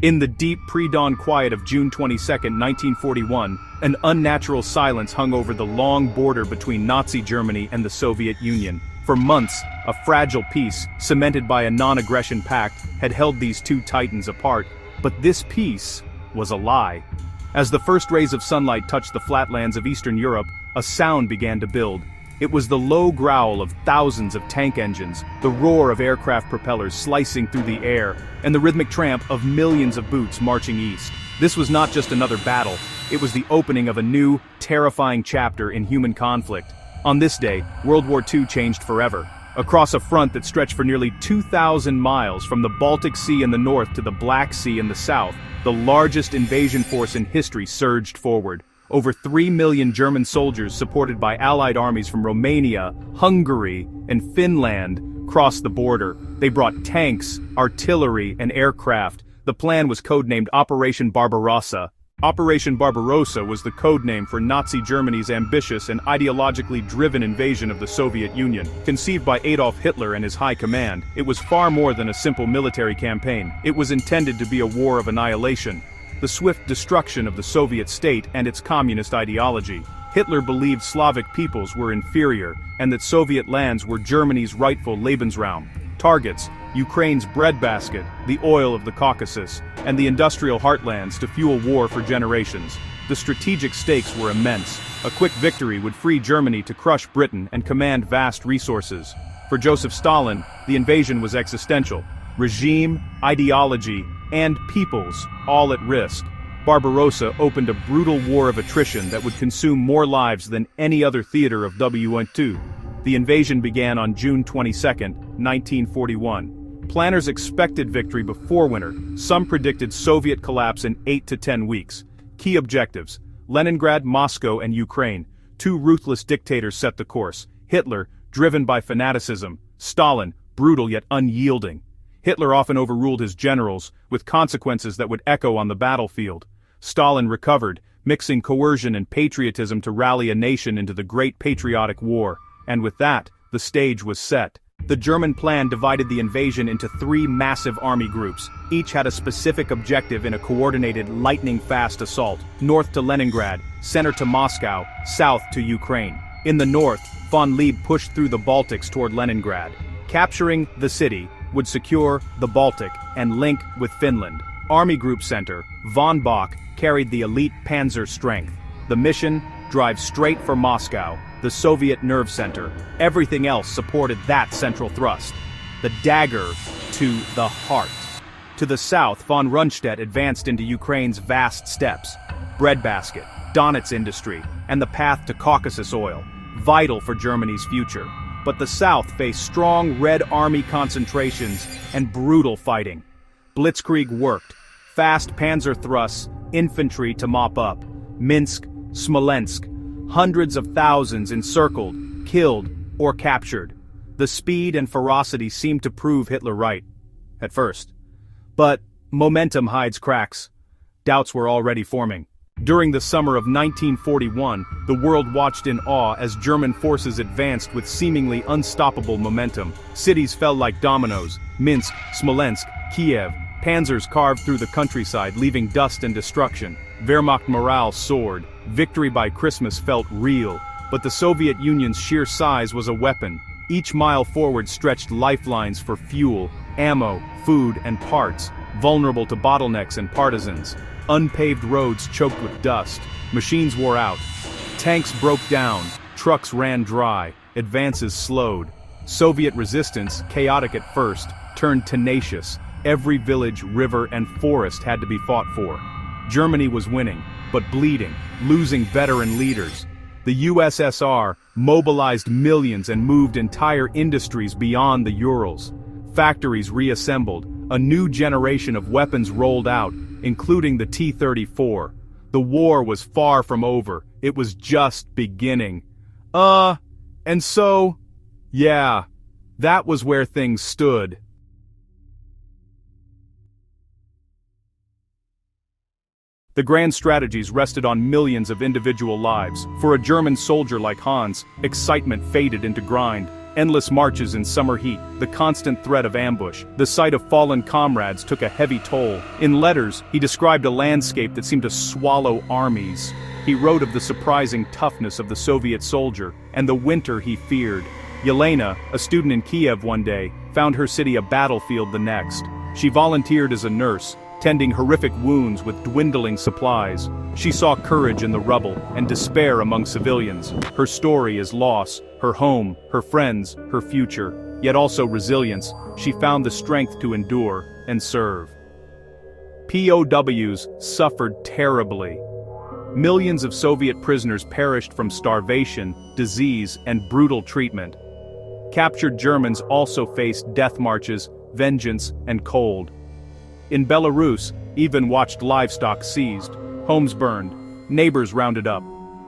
In the deep pre-dawn quiet of June 22, 1941, an unnatural silence hung over the long border between Nazi Germany and the Soviet Union. For months, a fragile peace, cemented by a non-aggression pact, had held these two titans apart. But this peace was a lie. As the first rays of sunlight touched the flatlands of Eastern Europe, a sound began to build. It was the low growl of thousands of tank engines, the roar of aircraft propellers slicing through the air, and the rhythmic tramp of millions of boots marching east. This was not just another battle, it was the opening of a new, terrifying chapter in human conflict. On this day, World War II changed forever. Across a front that stretched for nearly 2,000 miles from the Baltic Sea in the north to the Black Sea in the south, the largest invasion force in history surged forward. Over 3 million German soldiers supported by Allied armies from Romania, Hungary, and Finland crossed the border. They brought tanks, artillery, and aircraft. The plan was codenamed Operation Barbarossa. Operation Barbarossa was the codename for Nazi Germany's ambitious and ideologically driven invasion of the Soviet Union. Conceived by Adolf Hitler and his high command, it was far more than a simple military campaign. It was intended to be a war of annihilation. The swift destruction of the Soviet state and its communist ideology. Hitler believed Slavic peoples were inferior, and that Soviet lands were Germany's rightful Lebensraum. Targets: Ukraine's breadbasket, the oil of the Caucasus, and the industrial heartlands to fuel war for generations. The strategic stakes were immense. A quick victory would free Germany to crush Britain and command vast resources. For Joseph Stalin, the invasion was existential. Regime, ideology, and peoples, all at risk. Barbarossa opened a brutal war of attrition that would consume more lives than any other theater of WWII. The invasion began on June 22, 1941. Planners expected victory before winter. Some predicted Soviet collapse in 8 to 10 weeks. Key objectives: Leningrad, Moscow, and Ukraine. Two ruthless dictators set the course. Hitler, driven by fanaticism. Stalin, brutal yet unyielding. Hitler often overruled his generals, with consequences that would echo on the battlefield. Stalin recovered, mixing coercion and patriotism to rally a nation into the Great Patriotic War. And with that, the stage was set. The German plan divided the invasion into 3 massive army groups. Each had a specific objective in a coordinated, lightning-fast assault. North to Leningrad, center to Moscow, south to Ukraine. In the north, von Lieb pushed through the Baltics toward Leningrad. Capturing the city would secure the Baltic and link with Finland. Army Group Center, von Bock, carried the elite panzer strength. The mission: drive straight for Moscow, the Soviet nerve center. Everything else supported that central thrust. The dagger to the heart. To the south, von Rundstedt advanced into Ukraine's vast steppes. Breadbasket, Donets industry, and the path to Caucasus oil, vital for Germany's future. But the south faced strong Red Army concentrations and brutal fighting. Blitzkrieg worked. Fast panzer thrusts, infantry to mop up. Minsk, Smolensk. Hundreds of thousands encircled, killed, or captured. The speed and ferocity seemed to prove Hitler right. At first. But momentum hides cracks. Doubts were already forming. During the summer of 1941, the world watched in awe as German forces advanced with seemingly unstoppable momentum. Cities fell like dominoes: Minsk, Smolensk, Kiev. Panzers carved through the countryside, leaving dust and destruction. Wehrmacht morale soared. Victory by Christmas felt real. But the Soviet Union's sheer size was a weapon. Each mile forward stretched lifelines for fuel, ammo, food, and parts, vulnerable to bottlenecks and partisans. Unpaved roads choked with dust. Machines wore out. Tanks broke down. Trucks ran dry. Advances slowed. Soviet resistance, chaotic at first, turned tenacious. Every village, river, and forest had to be fought for. Germany was winning, but bleeding, losing veteran leaders. The USSR mobilized millions and moved entire industries beyond the Urals. Factories reassembled. A new generation of weapons rolled out, including the T-34. The war was far from over. It was just beginning. And so, yeah, that was where things stood. The grand strategies rested on millions of individual lives. For a German soldier like Hans, excitement faded into grind. Endless marches in summer heat, the constant threat of ambush, the sight of fallen comrades took a heavy toll. In letters, he described a landscape that seemed to swallow armies. He wrote of the surprising toughness of the Soviet soldier, and the winter he feared. Yelena, a student in Kiev one day, found her city a battlefield the next. She volunteered as a nurse, tending horrific wounds with dwindling supplies. She saw courage in the rubble and despair among civilians. Her story is loss, her home, her friends, her future, yet also resilience. She found the strength to endure and serve. POWs suffered terribly. Millions of Soviet prisoners perished from starvation, disease, and brutal treatment. Captured Germans also faced death marches, vengeance, and cold. In Belarus, even watched livestock seized, homes burned, neighbors rounded up.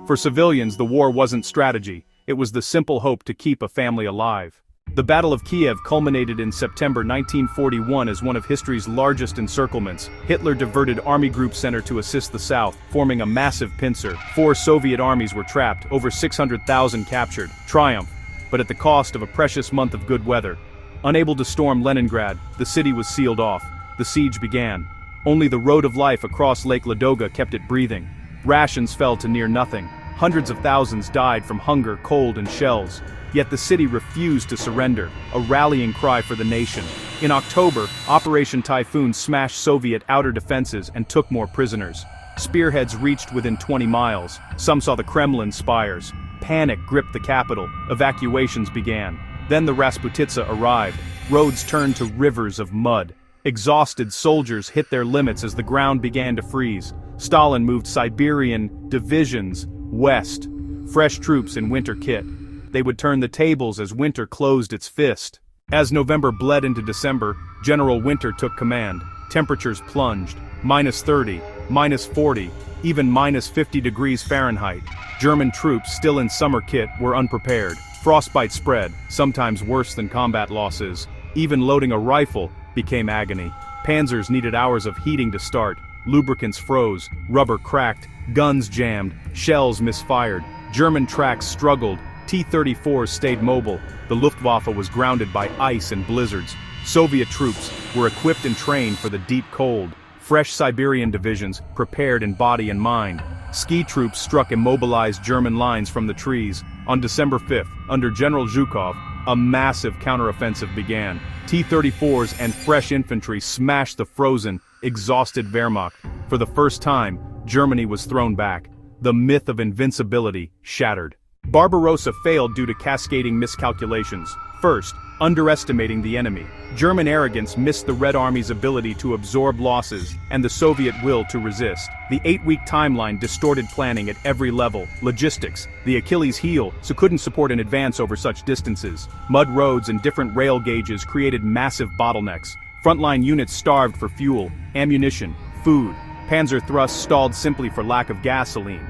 For civilians, the war wasn't strategy, it was the simple hope to keep a family alive. The Battle of Kiev culminated in September 1941 as one of history's largest encirclements. Hitler diverted Army Group Center to assist the South, forming a massive pincer. 4 Soviet armies were trapped, over 600,000 captured. Triumph, but at the cost of a precious month of good weather. Unable to storm Leningrad, the city was sealed off. The siege began. Only the road of life across Lake Ladoga kept it breathing. Rations fell to near nothing. Hundreds of thousands died from hunger, cold, and shells. Yet the city refused to surrender, a rallying cry for the nation. In October, Operation Typhoon smashed Soviet outer defenses and took more prisoners. Spearheads reached within 20 miles. Some saw the Kremlin spires. Panic gripped the capital. Evacuations began. Then the Rasputitsa arrived. Roads turned to rivers of mud. Exhausted soldiers hit their limits as the ground began to freeze. Stalin moved Siberian divisions west. Fresh troops in winter kit. They would turn the tables as winter closed its fist. As November bled into December, General Winter took command. Temperatures plunged. -30, -40, even -50 degrees Fahrenheit. German troops, still in summer kit, were unprepared. Frostbite spread, sometimes worse than combat losses. Even loading a rifle became agony. Panzers needed hours of heating to start. Lubricants froze, rubber cracked, guns jammed, shells misfired. German tracks struggled, T-34s stayed mobile. The Luftwaffe was grounded by ice and blizzards. Soviet troops were equipped and trained for the deep cold. Fresh Siberian divisions prepared in body and mind. Ski troops struck immobilized German lines from the trees. On December 5th, under General Zhukov, a massive counteroffensive began. T-34s and fresh infantry smashed the frozen, exhausted Wehrmacht. For the first time, Germany was thrown back. The myth of invincibility shattered. Barbarossa failed due to cascading miscalculations. First, underestimating the enemy. German arrogance missed the Red Army's ability to absorb losses and the Soviet will to resist. The 8-week timeline distorted planning at every level. Logistics, the Achilles heel, so couldn't support an advance over such distances. Mud roads and different rail gauges created massive bottlenecks. Frontline units starved for fuel, ammunition, food. Panzer thrusts stalled simply for lack of gasoline.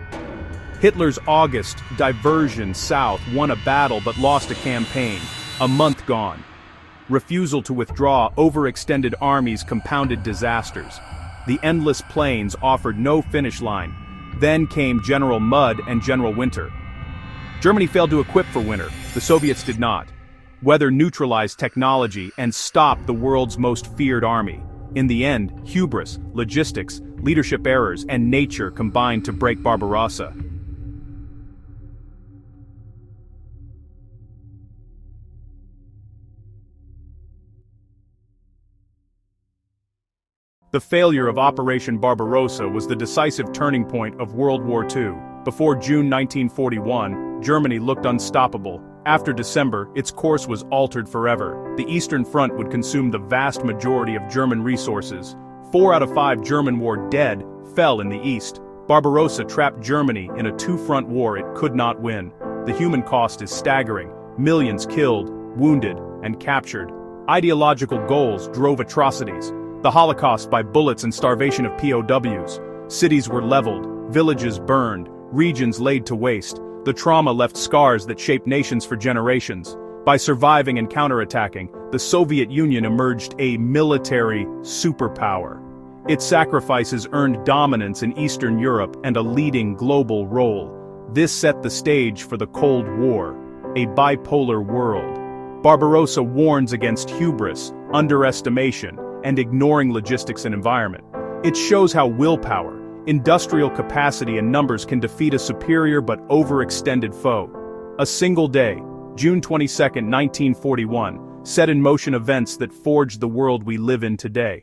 Hitler's August diversion south won a battle but lost a campaign. A month gone. Refusal to withdraw overextended armies compounded disasters. The endless plains offered no finish line. Then came General Mud and General Winter. Germany failed to equip for winter, the Soviets did not. Weather neutralized technology and stopped the world's most feared army. In the end, hubris, logistics, leadership errors, and nature combined to break Barbarossa. The failure of Operation Barbarossa was the decisive turning point of World War II. Before June 1941, Germany looked unstoppable. After December, its course was altered forever. The Eastern Front would consume the vast majority of German resources. 4 out of 5 German war dead fell in the East. Barbarossa trapped Germany in a two-front war it could not win. The human cost is staggering. Millions killed, wounded, and captured. Ideological goals drove atrocities. The Holocaust by bullets and starvation of POWs. Cities were leveled, villages burned, regions laid to waste. The trauma left scars that shaped nations for generations. By surviving and counterattacking, the Soviet Union emerged a military superpower. Its sacrifices earned dominance in Eastern Europe and a leading global role. This set the stage for the Cold War, a bipolar world. Barbarossa warns against hubris, underestimation, and ignoring logistics and environment. It shows how willpower, industrial capacity and numbers can defeat a superior but overextended foe. A single day, June 22, 1941, set in motion events that forged the world we live in today.